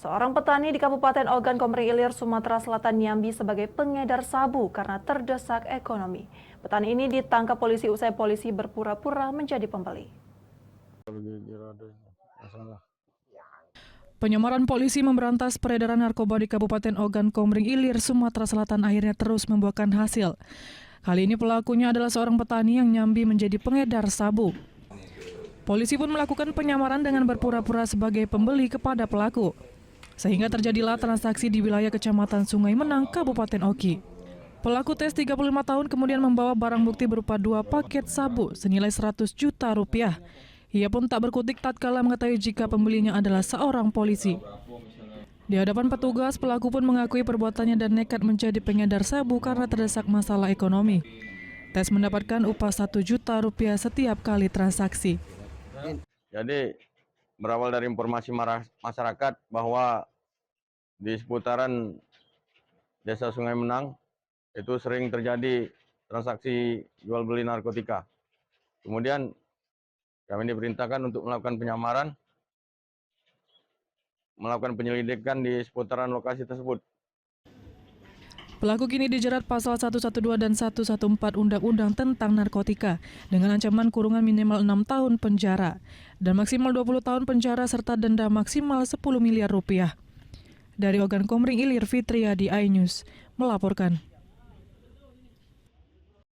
Seorang petani di Kabupaten Ogan Komering Ilir, Sumatera Selatan nyambi sebagai pengedar sabu karena terdesak ekonomi. Petani ini ditangkap polisi usai polisi berpura-pura menjadi pembeli. Penyamaran polisi memberantas peredaran narkoba di Kabupaten Ogan Komering Ilir, Sumatera Selatan akhirnya terus membuahkan hasil. Kali ini pelakunya adalah seorang petani yang nyambi menjadi pengedar sabu. Polisi pun melakukan penyamaran dengan berpura-pura sebagai pembeli kepada pelaku. Sehingga terjadilah transaksi di wilayah Kecamatan Sungai Menang, Kabupaten Oki. Pelaku tes 35 tahun kemudian membawa barang bukti berupa 2 paket sabu senilai 100 juta rupiah. Ia pun tak berkutik tatkala mengetahui jika pembelinya adalah seorang polisi. Di hadapan petugas, pelaku pun mengakui perbuatannya dan nekat menjadi pengedar sabu karena terdesak masalah ekonomi. Tes mendapatkan upah 1 juta rupiah setiap kali transaksi. Jadi berawal dari informasi masyarakat bahwa di seputaran Desa Sungai Menang itu sering terjadi transaksi jual beli narkotika. Kemudian kami diperintahkan untuk melakukan penyamaran, melakukan penyelidikan di seputaran lokasi tersebut. Pelaku kini dijerat pasal 112 dan 114 Undang-Undang tentang narkotika dengan ancaman kurungan minimal 6 tahun penjara dan maksimal 20 tahun penjara serta denda maksimal 10 miliar rupiah. Dari Ogan Komering Ilir, Fitriya di iNews melaporkan.